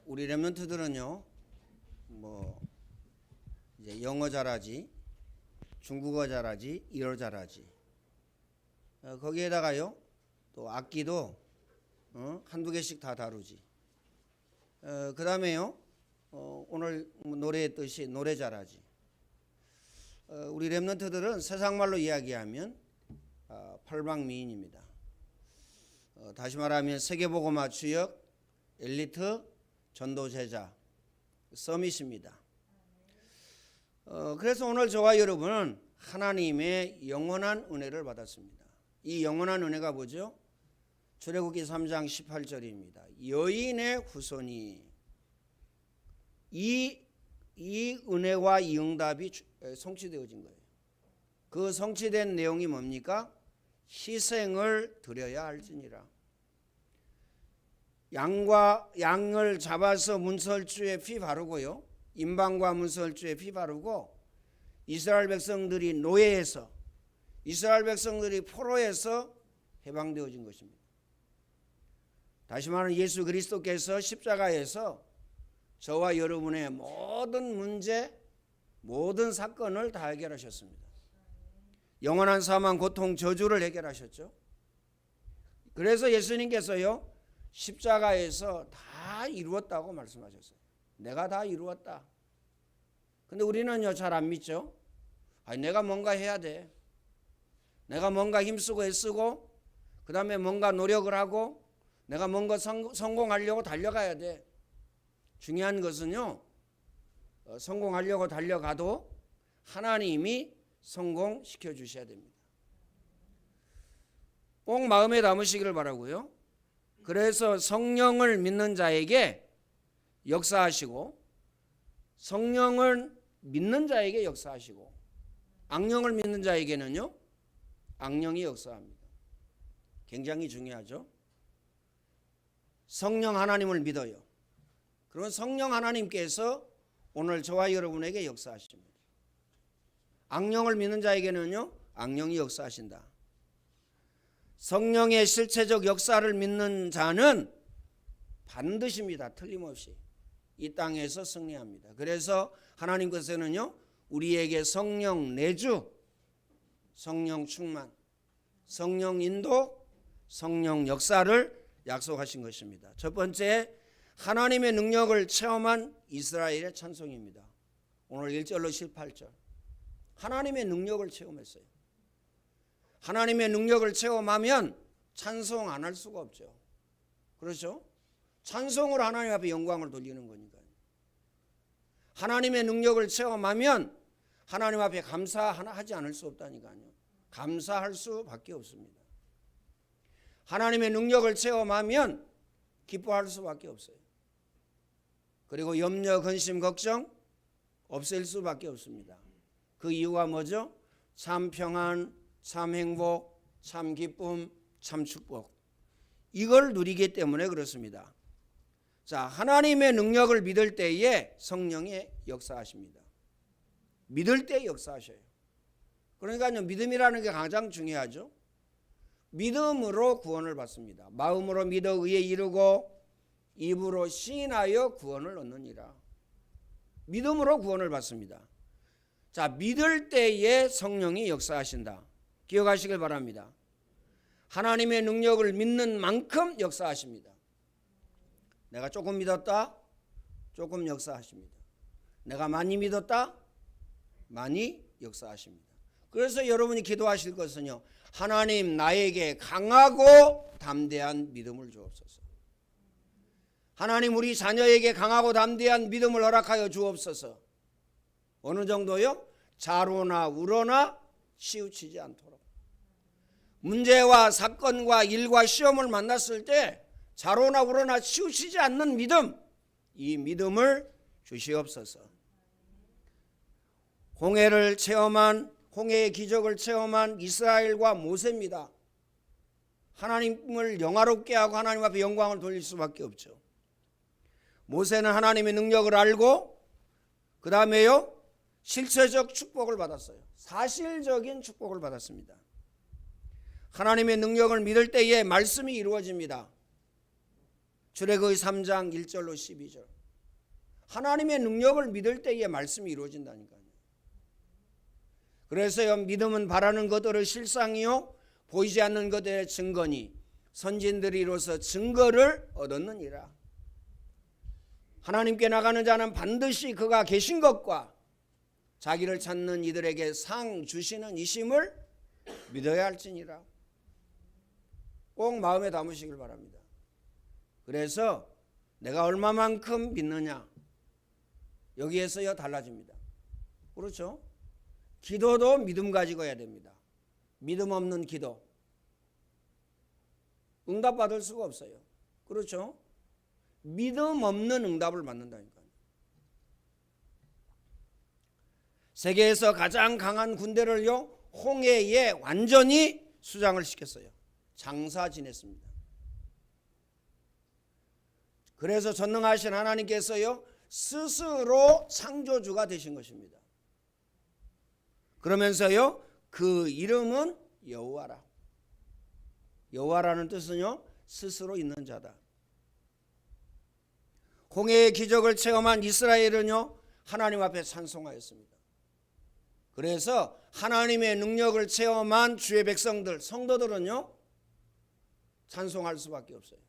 우리 렘넌트들은요, 이제 영어 잘하지, 중국어 잘하지, 일어 잘하지. 거기에다가요, 또 악기도 한두 개씩 다 다루지. 그 다음에요, 오늘 노래했듯이 노래 잘하지. 우리 렘넌트들은 세상말로 이야기하면 팔방미인입니다. 다시 말하면 세계복음화 주역, 엘리트, 전도제자, 서밋입니다. 그래서 오늘 저와 여러분은 하나님의 영원한 은혜를 받았습니다. 이 영원한 은혜가 뭐죠? 출애굽기 3장 18절입니다. 여인의 후손이 이 은혜와 이 응답이 성취되어진 거예요. 그 성취된 내용이 뭡니까? 희생을 드려야 할지니라. 양을 잡아서 문설주에 피 바르고요, 임방과 문설주에 피 바르고 이스라엘 백성들이 노예에서, 이스라엘 백성들이 포로에서 해방되어진 것입니다. 다시 말하면 예수 그리스도께서 십자가에서 저와 여러분의 모든 문제, 모든 사건을 다 해결하셨습니다. 영원한 사망, 고통, 저주를 해결하셨죠. 그래서 예수님께서요, 십자가에서 다 이루었다고 말씀하셨어요. 내가 다 이루었다. 근데 우리는요, 잘 안 믿죠. 내가 뭔가 해야 돼. 내가 뭔가 힘쓰고 애쓰고 그 다음에 뭔가 노력을 하고 내가 뭔가 성공하려고 달려가야 돼. 중요한 것은요, 성공하려고 달려가도 하나님이 성공시켜 주셔야 됩니다. 꼭 마음에 담으시기를 바라고요. 그래서 성령을 믿는 자에게 역사하시고, 성령을 믿는 자에게 역사하시고, 악령을 믿는 자에게는요, 악령이 역사합니다. 굉장히 중요하죠. 성령 하나님을 믿어요. 그러면 성령 하나님께서 오늘 저와 여러분에게 역사하십니다. 악령을 믿는 자에게는요, 악령이 역사하신다. 성령의 실체적 역사를 믿는 자는 반드시입니다. 틀림없이 이 땅에서 승리합니다. 그래서 하나님께서는요, 우리에게 성령 내주, 성령 충만, 성령 인도, 성령 역사를 약속하신 것입니다. 첫 번째, 하나님의 능력을 체험한 이스라엘의 찬송입니다. 오늘 1절로 18절. 하나님의 능력을 체험했어요. 하나님의 능력을 체험하면 찬송 안 할 수가 없죠. 그렇죠? 찬송으로 하나님 앞에 영광을 돌리는 거니까요. 하나님의 능력을 체험하면 하나님 앞에 감사하지 않을 수 없다니까요. 감사할 수밖에 없습니다. 하나님의 능력을 체험하면 기뻐할 수밖에 없어요. 그리고 염려, 근심, 걱정 없앨 수밖에 없습니다. 그 이유가 뭐죠? 참 평안, 참 행복, 참 기쁨, 참 축복. 이걸 누리기 때문에 그렇습니다. 자, 하나님의 능력을 믿을 때에 성령이 역사하십니다. 믿을 때 역사하셔요. 그러니까요, 믿음이라는 게 가장 중요하죠. 믿음으로 구원을 받습니다. 마음으로 믿어 의에 이르고 입으로 시인하여 구원을 얻느니라. 믿음으로 구원을 받습니다. 자, 믿을 때에 성령이 역사하신다. 기억하시길 바랍니다. 하나님의 능력을 믿는 만큼 역사하십니다. 내가 조금 믿었다? 조금 역사하십니다. 내가 많이 믿었다? 많이 역사하십니다. 그래서 여러분이 기도하실 것은요, 하나님 나에게 강하고 담대한 믿음을 주옵소서. 하나님 우리 자녀에게 강하고 담대한 믿음을 허락하여 주옵소서. 어느 정도요? 자로나 우로나 치우치지 않도록. 문제와 사건과 일과 시험을 만났을 때 자로나 우로나 치우치지 않는 믿음, 이 믿음을 주시옵소서. 홍해를 체험한, 홍해의 기적을 체험한 이스라엘과 모세입니다. 하나님을 영화롭게 하고 하나님 앞에 영광을 돌릴 수밖에 없죠. 모세는 하나님의 능력을 알고 그 다음에요, 실체적 축복을 받았어요. 사실적인 축복을 받았습니다. 하나님의 능력을 믿을 때에 말씀이 이루어집니다. 출애굽기 3장 1절로 12절. 하나님의 능력을 믿을 때에 말씀이 이루어진다니까요. 그래서요, 믿음은 바라는 것들의 실상이요 보이지 않는 것들의 증거니 선진들이 이로써 증거를 얻었느니라. 하나님께 나가는 자는 반드시 그가 계신 것과 자기를 찾는 이들에게 상 주시는 이심을 믿어야 할지니라. 꼭 마음에 담으시길 바랍니다. 그래서 내가 얼마만큼 믿느냐, 여기에서요 달라집니다. 그렇죠? 기도도 믿음 가지고 해야 됩니다. 믿음 없는 기도 응답받을 수가 없어요. 그렇죠? 믿음 없는 응답을 받는다니까요. 세계에서 가장 강한 군대를요 홍해에 완전히 수장을 시켰어요. 장사 지냈습니다. 그래서 전능하신 하나님께서요 스스로 창조주가 되신 것입니다. 그러면서요 그 이름은 여호와라. 여호와라는 뜻은요 스스로 있는 자다. 홍해의 기적을 체험한 이스라엘은요 하나님 앞에 찬송하였습니다. 그래서 하나님의 능력을 체험한 주의 백성들, 성도들은요 찬송할 수밖에 없어요.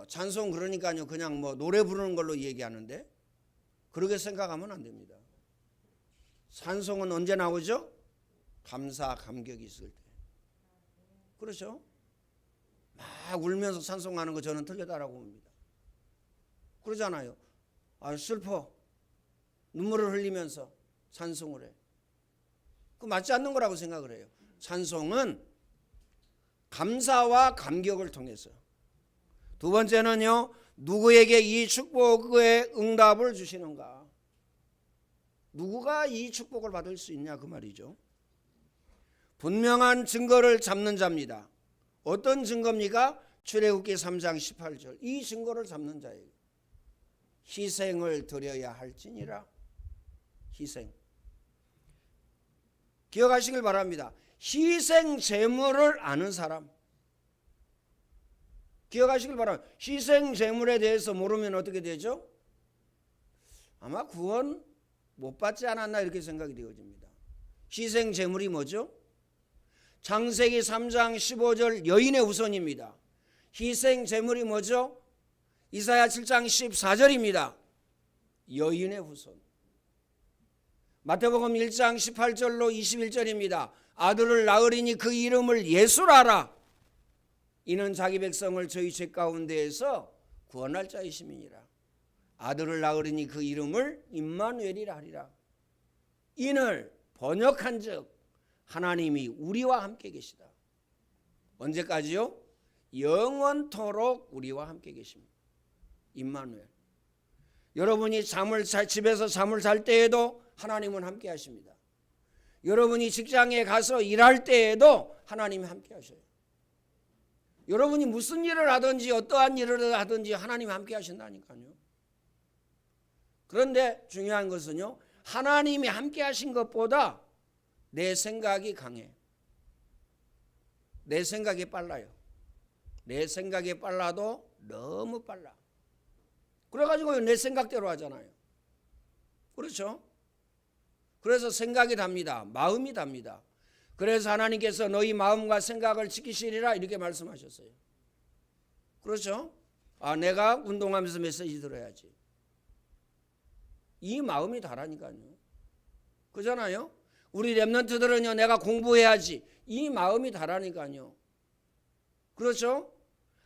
찬송 그러니까요 그냥 뭐 노래 부르는 걸로 얘기하는데 그렇게 생각하면 안 됩니다. 찬송은 언제 나오죠? 감사 감격이 있을 때. 그렇죠? 막 울면서 찬송하는 거 저는 틀리다라고 봅니다. 그러잖아요. 슬퍼 눈물을 흘리면서 찬송을 해. 그 맞지 않는 거라고 생각을 해요. 찬송은 감사와 감격을 통해서. 두 번째는요 누구에게 이 축복의 응답을 주시는가. 누구가 이 축복을 받을 수 있냐 그 말이죠. 분명한 증거를 잡는 자입니다. 어떤 증거입니까? 출애굽기 3장 18절 이 증거를 잡는 자예요. 희생을 드려야 할지니라. 희생 기억하시길 바랍니다. 희생 제물을 아는 사람 기억하시길 바랍니다. 희생 제물에 대해서 모르면 어떻게 되죠? 아마 구원 못 받지 않았나 이렇게 생각이 되어집니다. 희생 제물이 뭐죠? 창세기 3장 15절 여인의 후손입니다. 희생 제물이 뭐죠? 이사야 7장 14절입니다. 여인의 후손. 마태복음 1장 18절로 21절입니다. 아들을 낳으리니 그 이름을 예수라라. 이는 자기 백성을 저희 죄 가운데에서 구원할 자이심이니라. 아들을 낳으리니 그 이름을 임마누엘이라 하리라. 이는 번역한즉 하나님이 우리와 함께 계시다. 언제까지요? 영원토록 우리와 함께 계십니다. 임마누엘. 여러분이 집에서 잠을 잘 때에도 하나님은 함께 하십니다. 여러분이 직장에 가서 일할 때에도 하나님이 함께 하셔요. 여러분이 무슨 일을 하든지 어떠한 일을 하든지 하나님이 함께 하신다니까요. 그런데 중요한 것은요 하나님이 함께 하신 것보다 내 생각이 강해. 내 생각이 빨라요. 내 생각이 빨라도 너무 빨라. 그래가지고 내 생각대로 하잖아요. 그렇죠? 그래서 생각이 답니다. 마음이 답니다. 그래서 하나님께서 너희 마음과 생각을 지키시리라 이렇게 말씀하셨어요. 그렇죠? 내가 운동하면서 메시지 들어야지. 이 마음이 다라니까요. 그잖아요? 우리 렘넌트들은요 내가 공부해야지. 이 마음이 다라니까요. 그렇죠?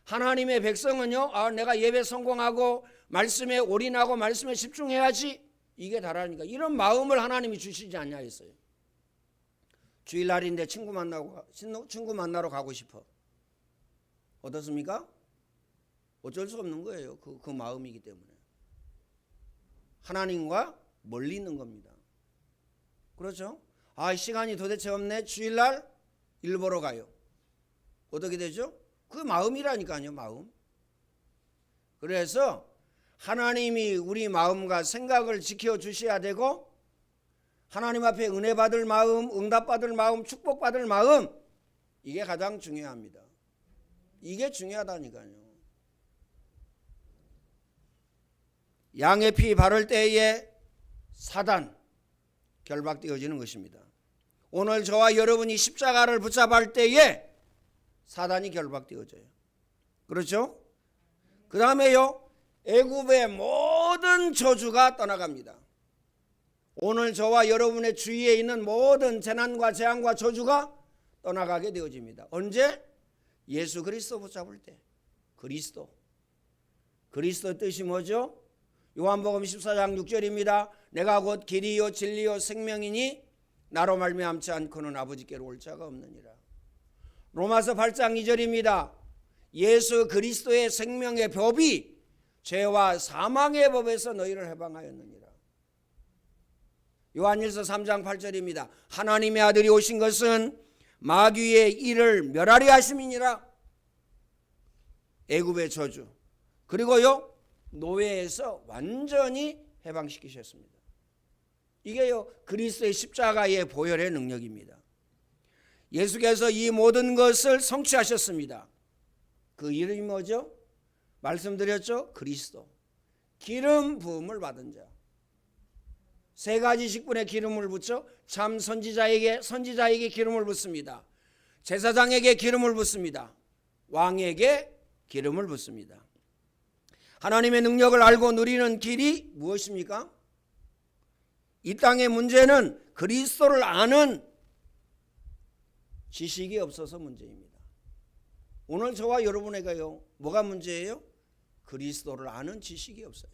하나님의 백성은요 내가 예배 성공하고 말씀에 올인하고 말씀에 집중해야지. 이게 다라니까. 이런 마음을 하나님이 주시지 않냐 했어요. 주일날인데 친구 만나러 가고 싶어. 어떻습니까? 어쩔 수 없는 거예요. 그 마음이기 때문에. 하나님과 멀리 있는 겁니다. 그렇죠? 시간이 도대체 없네. 주일날 일 보러 가요. 어떻게 되죠? 그 마음이라니까요. 마음. 그래서 하나님이 우리 마음과 생각을 지켜주셔야 되고 하나님 앞에 은혜 받을 마음, 응답 받을 마음, 축복 받을 마음 이게 가장 중요합니다. 이게 중요하다니까요. 양의 피 바를 때에 사단 결박되어지는 것입니다. 오늘 저와 여러분이 십자가를 붙잡을 때에 사단이 결박되어져요. 그렇죠? 그 다음에요, 애굽의 모든 저주가 떠나갑니다. 오늘 저와 여러분의 주위에 있는 모든 재난과 재앙과 저주가 떠나가게 되어집니다. 언제? 예수 그리스도 붙잡을 때. 그리스도 뜻이 뭐죠? 요한복음 14장 6절입니다. 내가 곧 길이요 진리요 생명이니 나로 말미암지 않고는 아버지께로 올 자가 없느니라. 로마서 8장 2절입니다. 예수 그리스도의 생명의 법이 죄와 사망의 법에서 너희를 해방하였느니라. 요한일서 3장 8절입니다. 하나님의 아들이 오신 것은 마귀의 일을 멸하려 하심이니라. 애굽의 저주 그리고요 노예에서 완전히 해방시키셨습니다. 이게요 그리스도의 십자가의 보혈의 능력입니다. 예수께서 이 모든 것을 성취하셨습니다. 그 이름이 뭐죠? 말씀드렸죠? 그리스도. 기름 부음을 받은 자. 세 가지 직분에 기름을 붓죠. 참 선지자에게 기름을 붓습니다. 제사장에게 기름을 붓습니다. 왕에게 기름을 붓습니다. 하나님의 능력을 알고 누리는 길이 무엇입니까? 이 땅의 문제는 그리스도를 아는 지식이 없어서 문제입니다. 오늘 저와 여러분에게요 뭐가 문제예요? 그리스도를 아는 지식이 없어요.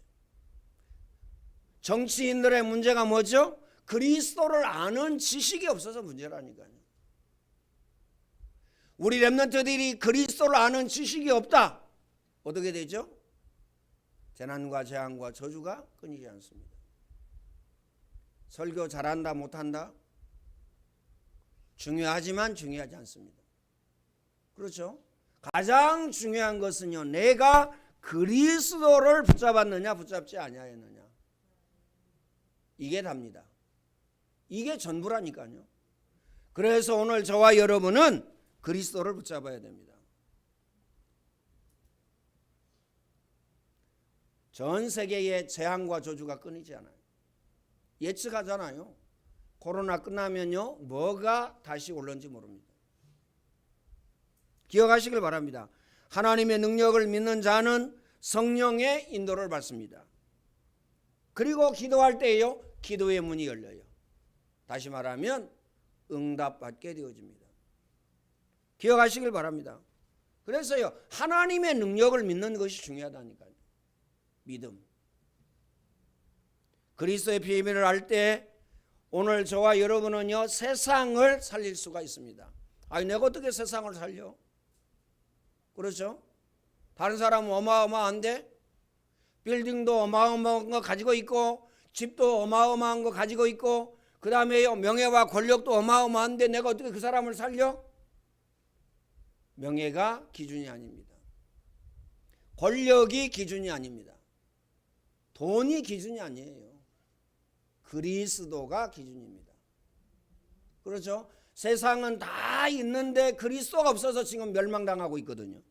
정치인들의 문제가 뭐죠? 그리스도를 아는 지식이 없어서 문제라니까요. 우리 렘넌트들이 그리스도를 아는 지식이 없다. 어떻게 되죠? 재난과 재앙과 저주가 끊이지 않습니다. 설교 잘한다 못한다? 중요하지만 중요하지 않습니다. 그렇죠? 가장 중요한 것은요, 내가 그리스도를 붙잡았느냐 붙잡지 아니하였느냐, 이게 답니다. 이게 전부라니까요. 그래서 오늘 저와 여러분은 그리스도를 붙잡아야 됩니다. 전 세계의 재앙과 저주가 끊이지 않아요. 예측하잖아요. 코로나 끝나면요 뭐가 다시 올는지 모릅니다. 기억하시길 바랍니다. 하나님의 능력을 믿는 자는 성령의 인도를 받습니다. 그리고 기도할 때에요 기도의 문이 열려요. 다시 말하면 응답받게 되어집니다. 기억하시길 바랍니다. 그래서요 하나님의 능력을 믿는 것이 중요하다니까요. 믿음. 그리스도의 비밀을 알 때 오늘 저와 여러분은요 세상을 살릴 수가 있습니다. 아니 내가 어떻게 세상을 살려? 그렇죠? 다른 사람은 어마어마한데 빌딩도 어마어마한 거 가지고 있고 집도 어마어마한 거 가지고 있고 그 다음에 명예와 권력도 어마어마한데 내가 어떻게 그 사람을 살려? 명예가 기준이 아닙니다. 권력이 기준이 아닙니다. 돈이 기준이 아니에요. 그리스도가 기준입니다. 그렇죠? 세상은 다 있는데 그리스도가 없어서 지금 멸망당하고 있거든요.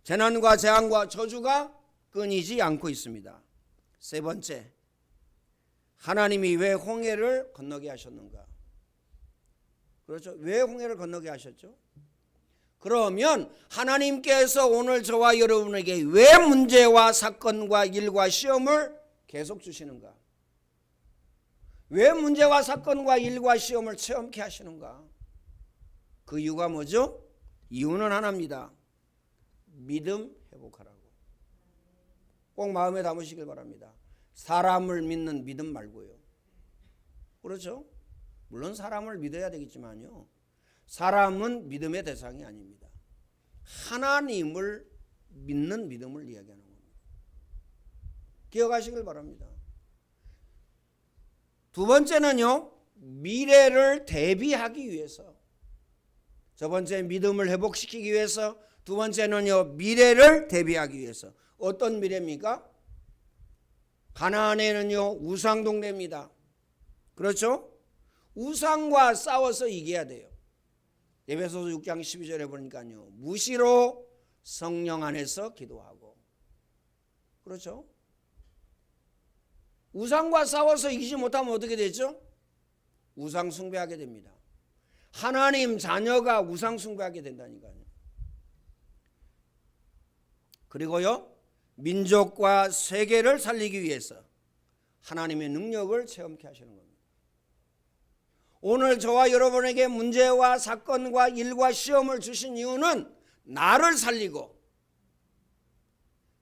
재난과 재앙과 저주가 끊이지 않고 있습니다. 세 번째, 하나님이 왜 홍해를 건너게 하셨는가? 그렇죠? 왜 홍해를 건너게 하셨죠? 그러면 하나님께서 오늘 저와 여러분에게 왜 문제와 사건과 일과 시험을 계속 주시는가? 왜 문제와 사건과 일과 시험을 체험케 하시는가? 그 이유가 뭐죠? 이유는 하나입니다. 믿음 회복하라고. 꼭 마음에 담으시길 바랍니다. 사람을 믿는 믿음 말고요. 그렇죠? 물론 사람을 믿어야 되겠지만요. 사람은 믿음의 대상이 아닙니다. 하나님을 믿는 믿음을 이야기하는 겁니다. 기억하시길 바랍니다. 두 번째는요, 미래를 대비하기 위해서. 첫 번째 믿음을 회복시키기 위해서, 두 번째는요 미래를 대비하기 위해서. 어떤 미래입니까? 가나안에는요 우상 동네입니다. 그렇죠? 우상과 싸워서 이겨야 돼요. 에베소서 6장 12절에 보니까요 무시로 성령 안에서 기도하고. 그렇죠? 우상과 싸워서 이기지 못하면 어떻게 되죠? 우상 숭배하게 됩니다. 하나님 자녀가 우상 숭배하게 된다니까요. 그리고요, 민족과 세계를 살리기 위해서 하나님의 능력을 체험케 하시는 겁니다. 오늘 저와 여러분에게 문제와 사건과 일과 시험을 주신 이유는 나를 살리고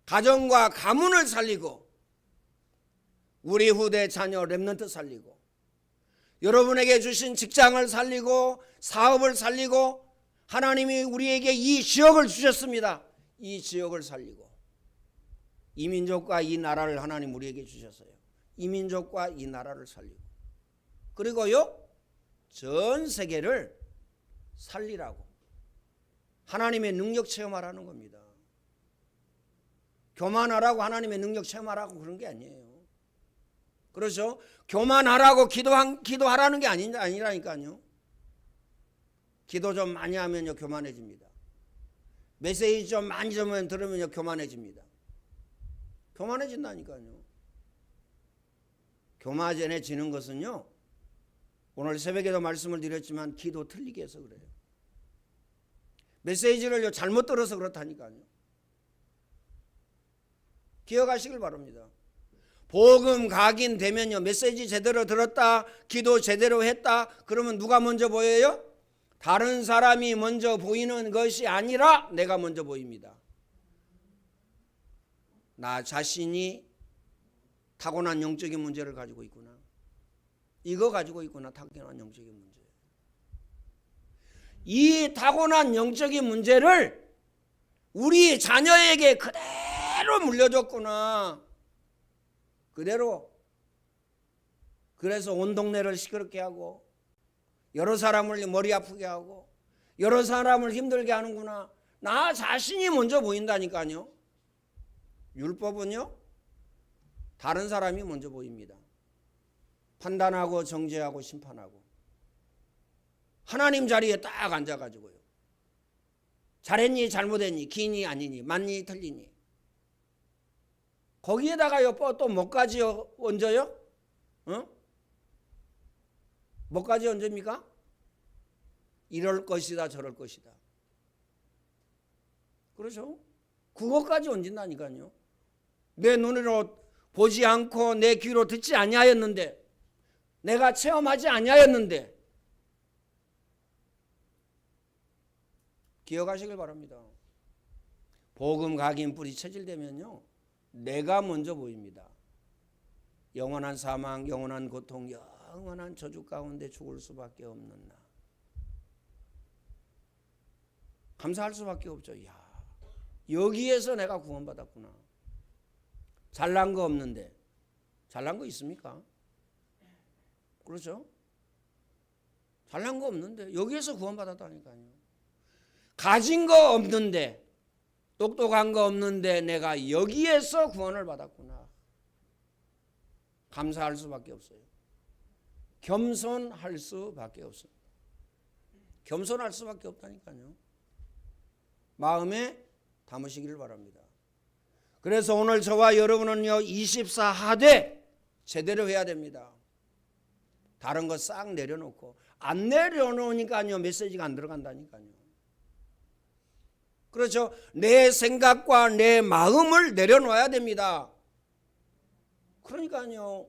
가정과 가문을 살리고 우리 후대 자녀 렘넌트 살리고 여러분에게 주신 직장을 살리고 사업을 살리고 하나님이 우리에게 이 지역을 주셨습니다. 이 지역을 살리고 이 민족과 이 나라를 하나님 우리에게 주셨어요. 이 민족과 이 나라를 살리고 그리고요 전 세계를 살리라고 하나님의 능력 체험하라는 겁니다. 교만하라고 하나님의 능력 체험하라고 그런 게 아니에요. 그렇죠? 교만하라고 기도하라는 게 아니라니까요. 기도 좀 많이 하면요 교만해집니다. 메시지 좀 많이 들으면요 교만해집니다. 교만해진다니까요. 교만해지는 것은요 오늘 새벽에도 말씀을 드렸지만 기도 틀리게 해서 그래요. 메시지를 잘못 들어서 그렇다니까요. 기억하시길 바랍니다. 복음 각인되면요 메시지 제대로 들었다 기도 제대로 했다 그러면 누가 먼저 보여요? 다른 사람이 먼저 보이는 것이 아니라 내가 먼저 보입니다. 나 자신이 타고난 영적인 문제를 가지고 있구나. 이거 가지고 있구나. 타고난 영적인 문제. 이 타고난 영적인 문제를 우리 자녀에게 그대로 물려줬구나. 그대로. 그래서 온 동네를 시끄럽게 하고 여러 사람을 머리 아프게 하고 여러 사람을 힘들게 하는구나. 나 자신이 먼저 보인다니까요. 율법은요 다른 사람이 먼저 보입니다. 판단하고 정죄하고 심판하고 하나님 자리에 딱 앉아가지고요 잘했니 잘못했니 기니 아니니 맞니 틀리니 거기에다가요 또 뭐까지 얹어요? 뭐까지 얹습니까? 이럴 것이다 저럴 것이다. 그렇죠? 그것까지 얹는다니까요. 내 눈으로 보지 않고 내 귀로 듣지 아니하였는데 내가 체험하지 아니하였는데 기억하시길 바랍니다. 복음 각인 뿌리 체질되면요 내가 먼저 보입니다. 영원한 사망 영원한 고통 영원한 저주 가운데 죽을 수밖에 없는 나 감사할 수밖에 없죠. 야, 여기에서 내가 구원받았구나. 잘난 거 없는데 잘난 거 있습니까? 그렇죠? 잘난 거 없는데 여기에서 구원받았다니까요. 가진 거 없는데 똑똑한 거 없는데 내가 여기에서 구원을 받았구나. 감사할 수밖에 없어요. 겸손할 수밖에 없습니다. 겸손할 수밖에 없다니까요. 마음에 담으시기를 바랍니다. 그래서 오늘 저와 여러분은요 24하되 제대로 해야 됩니다. 다른 거 싹 내려놓고 안 내려놓으니까요 메시지가 안 들어간다니까요. 그렇죠? 내 생각과 내 마음을 내려놓아야 됩니다. 그러니까요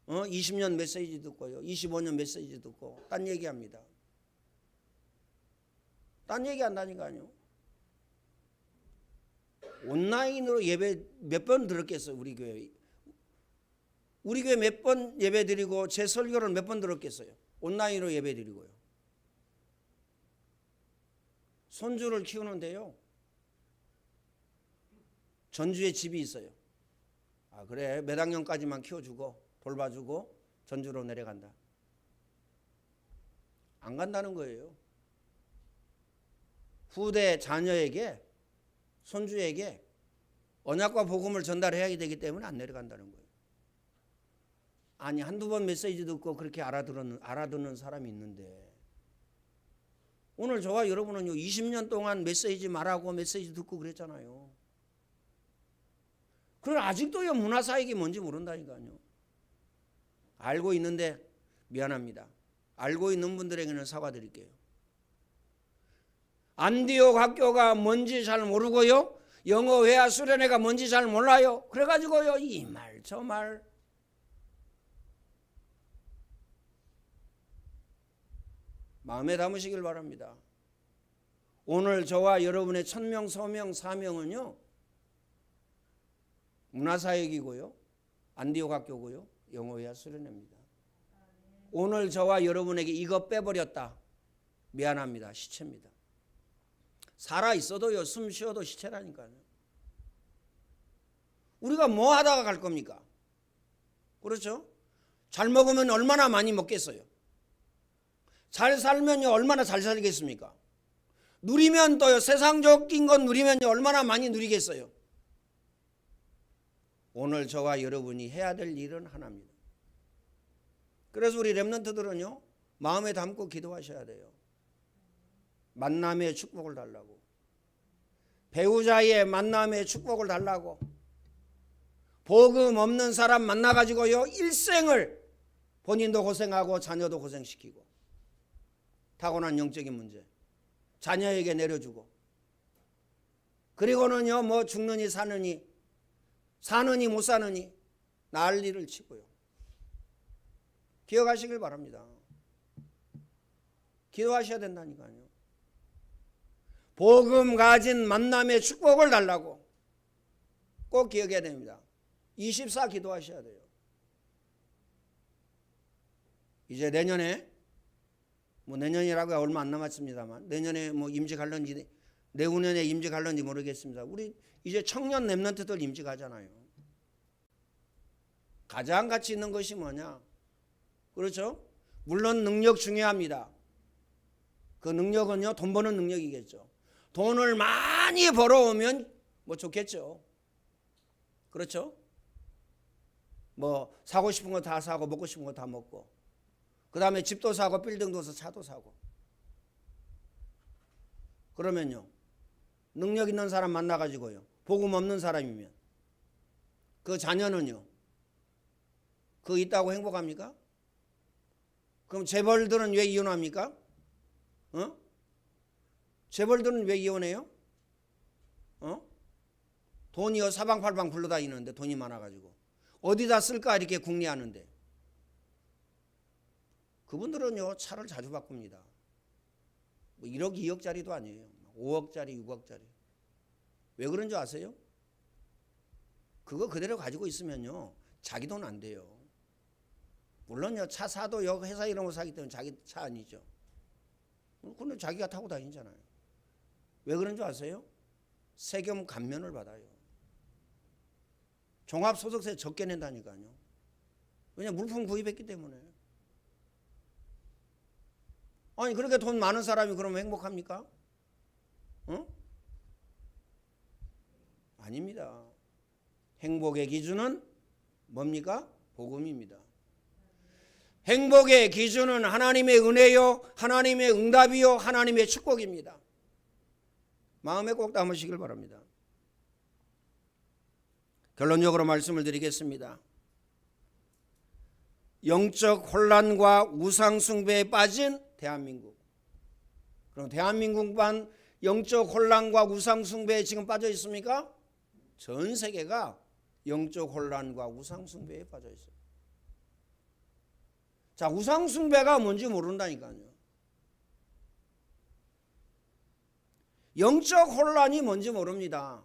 20년 메시지 듣고요 25년 메시지 듣고 딴 얘기합니다. 딴 얘기한다니까요. 온라인으로 예배 몇 번 들었겠어요. 우리 교회 몇 번 예배 드리고 제 설교를 몇 번 들었겠어요. 온라인으로 예배 드리고요. 손주를 키우는데요 전주에 집이 있어요. 아 그래 몇 학년까지만 키워주고 돌봐주고 전주로 내려간다. 안 간다는 거예요. 후대 자녀에게 손주에게 언약과 복음을 전달해야 되기 때문에 안 내려간다는 거예요. 아니 한두 번 메시지 듣고 그렇게 알아듣는 사람이 있는데 오늘 저와 여러분은요 20년 동안 메시지 말하고 메시지 듣고 그랬잖아요. 그럼 아직도요 문화사역이 뭔지 모른다니까요. 알고 있는데 미안합니다. 알고 있는 분들에게는 사과드릴게요. 안디옥 학교가 뭔지 잘 모르고요. 영어회화 수련회가 뭔지 잘 몰라요. 그래가지고요. 이 말 저 말. 마음에 담으시길 바랍니다. 오늘 저와 여러분의 천명, 소명, 사명은요. 문화사역이고요. 안디옥 학교고요. 영어회화 수련회입니다. 오늘 저와 여러분에게 이거 빼버렸다. 미안합니다. 시체입니다. 살아있어도요. 숨 쉬어도 시체라니까요. 우리가 뭐 하다가 갈 겁니까? 그렇죠? 잘 먹으면 얼마나 많이 먹겠어요? 잘 살면요. 얼마나 잘 살겠습니까? 누리면 또요. 세상적인 건 누리면요. 얼마나 많이 누리겠어요? 오늘 저와 여러분이 해야 될 일은 하나입니다. 그래서 우리 렘넌트들은요. 마음에 담고 기도하셔야 돼요. 만남의 축복을 달라고. 배우자의 만남의 축복을 달라고. 복음 없는 사람 만나가지고요. 일생을 본인도 고생하고 자녀도 고생시키고. 타고난 영적인 문제. 자녀에게 내려주고. 그리고는요. 뭐 죽느니 사느니 못 사느니 난리를 치고요. 기억하시길 바랍니다. 기도하셔야 된다니까요. 복음 가진 만남의 축복을 달라고 꼭 기억해야 됩니다. 24 기도하셔야 돼요. 이제 내년에 내년이라고 얼마 안 남았습니다만 내년에 임직할런지 내후년에 임직할런지 모르겠습니다. 우리 이제 청년 렘넌트들 임직하잖아요. 가장 가치 있는 것이 뭐냐? 그렇죠? 물론 능력 중요합니다. 그 능력은요, 돈 버는 능력이겠죠. 돈을 많이 벌어오면 좋겠죠. 그렇죠? 사고 싶은 거 다 사고 먹고 싶은 거 다 먹고 그 다음에 집도 사고 빌딩도 사고 차도 사고. 그러면요, 능력 있는 사람 만나가지고요, 복음 없는 사람이면 그 자녀는요, 그 있다고 행복합니까? 그럼 재벌들은 왜 이혼합니까? 재벌들은 왜 이혼해요? 돈이요 사방팔방 굴러다니는데 돈이 많아가지고 어디다 쓸까 이렇게 궁리하는데 그분들은요 차를 자주 바꿉니다. 1억 2억짜리도 아니에요. 5억짜리 6억짜리. 왜 그런 줄 아세요? 그거 그대로 가지고 있으면요 자기 돈 안 돼요. 물론요 차 사도 회사 이런 거 사기 때문에 자기 차 아니죠. 근데 자기가 타고 다니잖아요. 왜 그런 줄 아세요? 세금 감면을 받아요. 종합소득세 적게 낸다니까요. 왜냐 물품 구입했기 때문에. 아니 그렇게 돈 많은 사람이 그러면 행복합니까? 아닙니다. 행복의 기준은 뭡니까? 복음입니다. 행복의 기준은 하나님의 은혜요, 하나님의 응답이요, 하나님의 축복입니다. 마음에 꼭 담으시길 바랍니다. 결론적으로 말씀을 드리겠습니다. 영적 혼란과 우상 숭배에 빠진 대한민국. 그럼 대한민국만 영적 혼란과 우상 숭배에 지금 빠져 있습니까? 전 세계가 영적 혼란과 우상 숭배에 빠져 있어요. 자, 우상 숭배가 뭔지 모른다니까요. 영적 혼란이 뭔지 모릅니다.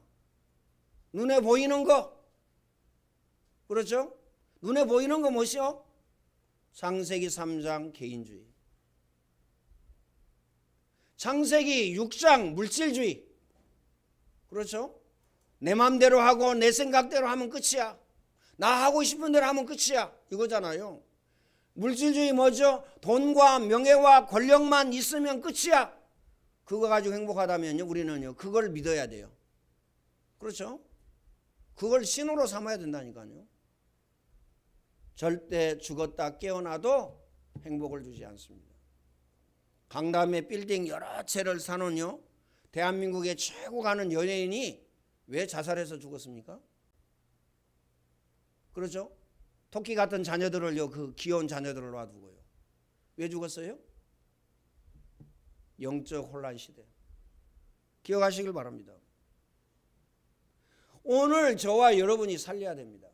눈에 보이는 거, 그렇죠? 눈에 보이는 거 뭐시요? 창세기 3장 개인주의, 창세기 6장 물질주의, 그렇죠? 내 맘대로 하고 내 생각대로 하면 끝이야. 나 하고 싶은 대로 하면 끝이야. 이거잖아요. 물질주의 뭐죠? 돈과 명예와 권력만 있으면 끝이야. 그거 가지고 행복하다면요, 우리는요 그걸 믿어야 돼요. 그렇죠? 그걸 신호로 삼아야 된다니까요. 절대 죽었다 깨어나도 행복을 주지 않습니다. 강남의 빌딩 여러 채를 사놓은요 대한민국의 최고 가는 연예인이 왜 자살해서 죽었습니까? 그렇죠? 토끼 같은 자녀들을요, 그 귀여운 자녀들을 놔두고요. 왜 죽었어요? 영적 혼란 시대. 기억하시길 바랍니다. 오늘 저와 여러분이 살려야 됩니다.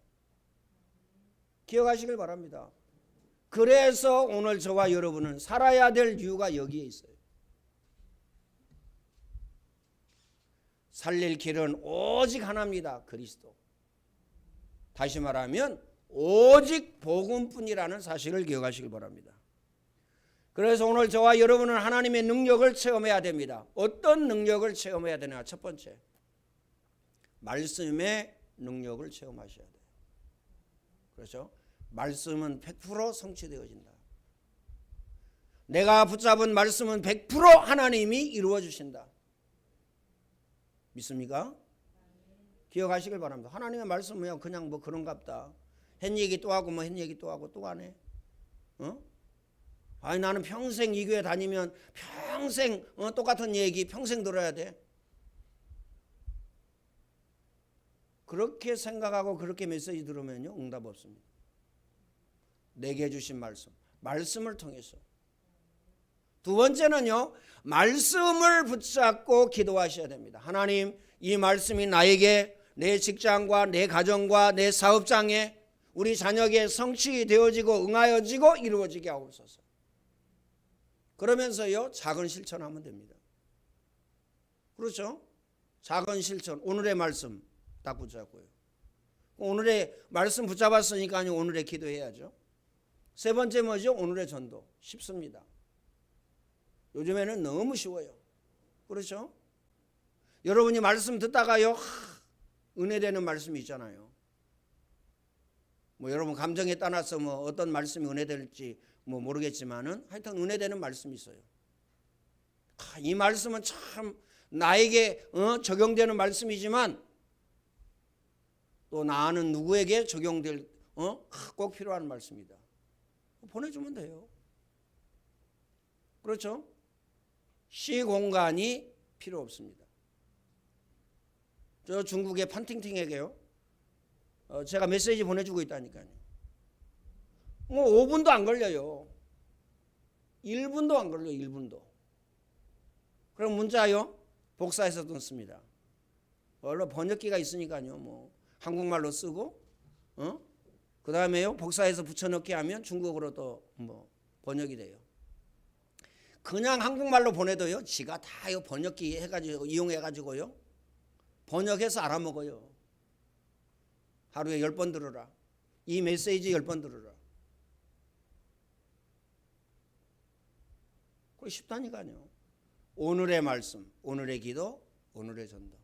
기억하시길 바랍니다. 그래서 오늘 저와 여러분은 살아야 될 이유가 여기에 있어요. 살릴 길은 오직 하나입니다. 그리스도. 다시 말하면 오직 복음뿐이라는 사실을 기억하시길 바랍니다. 그래서 오늘 저와 여러분은 하나님의 능력을 체험해야 됩니다. 어떤 능력을 체험해야 되나? 첫 번째, 말씀의 능력을 체험하셔야 돼요. 그렇죠? 말씀은 100% 성취되어진다. 내가 붙잡은 말씀은 100% 하나님이 이루어 주신다. 믿습니까? 기억하시길 바랍니다. 하나님의 말씀은 그냥 뭐 그런갑다. 한 얘기 또 하고 뭐 한 얘기 또 하고 또 하네. 아니 나는 평생 이 교회 다니면 평생 똑같은 얘기 평생 들어야 돼. 그렇게 생각하고 그렇게 메시지 들으면요, 응답 없습니다. 내게 주신 말씀을 통해서. 두 번째는요, 말씀을 붙잡고 기도하셔야 됩니다. 하나님, 이 말씀이 나에게 내 직장과 내 가정과 내 사업장에 우리 자녀에게 성취되어지고 응하여지고 이루어지게 하옵소서. 그러면서요, 작은 실천하면 됩니다. 그렇죠? 작은 실천, 오늘의 말씀 딱 붙잡고요. 오늘의 말씀 붙잡았으니까 오늘의 기도해야죠. 세 번째 뭐죠? 오늘의 전도. 쉽습니다. 요즘에는 너무 쉬워요. 그렇죠? 여러분이 말씀 듣다가요, 은혜되는 말씀이 있잖아요. 뭐 여러분 감정에 따라서 뭐 어떤 말씀이 은혜될지 뭐 모르겠지만은 하여튼 은혜되는 말씀이 있어요. 이 말씀은 참 나에게 적용되는 말씀이지만 또 나는 누구에게 적용될 꼭 필요한 말씀이다. 보내주면 돼요. 그렇죠? 시공간이 필요 없습니다. 저 중국의 판팅팅에게요, 제가 메시지 보내주고 있다니까요. 뭐 5분도 안 걸려요. 1분도 안 걸려요. 1분도. 그럼 문자요, 복사해서 넣습니다. 원래 번역기가 있으니까요, 뭐 한국말로 쓰고, 그 다음에요, 복사해서 붙여넣기 하면 중국어로 또 뭐 번역이 돼요. 그냥 한국말로 보내도요, 지가 다 번역기 해가지고 이용해가지고요, 번역해서 알아먹어요. 하루에 10번 들으라. 이 메시지 10번 들으라. 그게 쉽다니까요. 오늘의 말씀, 오늘의 기도, 오늘의 전도.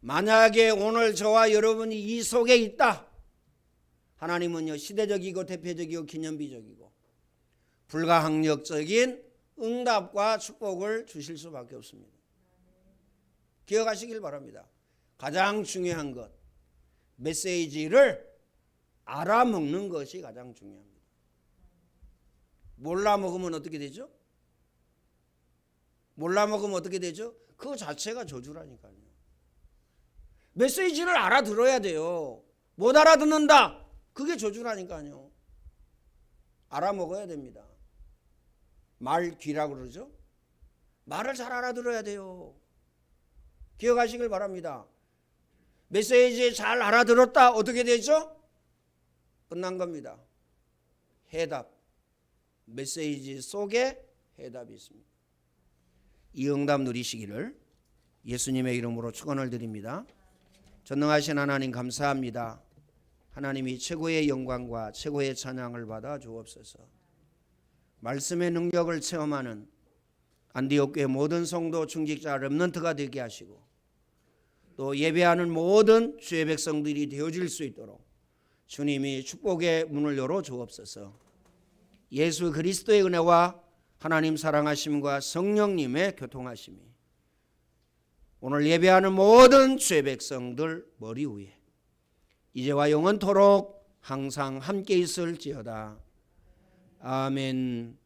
만약에 오늘 저와 여러분이 이 속에 있다, 하나님은요, 시대적이고 대표적이고 기념비적이고 불가항력적인 응답과 축복을 주실 수밖에 없습니다. 기억하시길 바랍니다. 가장 중요한 것, 메시지를 알아먹는 것이 가장 중요합니다. 몰라 먹으면 어떻게 되죠? 몰라 먹으면 어떻게 되죠? 그거 자체가 저주라니까요. 메시지를 알아들어야 돼요. 못 알아듣는다, 그게 저주라니까요. 알아먹어야 됩니다. 말 귀라고 그러죠? 말을 잘 알아들어야 돼요. 기억하시길 바랍니다. 메시지 잘 알아들었다, 어떻게 되죠? 끝난 겁니다. 해답. 메시지 속에 해답이 있습니다. 이 응답 누리시기를 예수님의 이름으로 축원을 드립니다. 전능하신 하나님 감사합니다. 하나님이 최고의 영광과 최고의 찬양을 받아 주옵소서. 말씀의 능력을 체험하는 안디옥 교회 모든 성도 중직자 렘넌트가 되게 하시고, 또 예배하는 모든 주의 백성들이 되어질 수 있도록 주님이 축복의 문을 열어 주옵소서. 예수 그리스도의 은혜와 하나님 사랑하심과 성령님의 교통하심이 오늘 예배하는 모든 주의 백성들 머리 위에 이제와 영원토록 항상 함께 있을지어다. 아멘.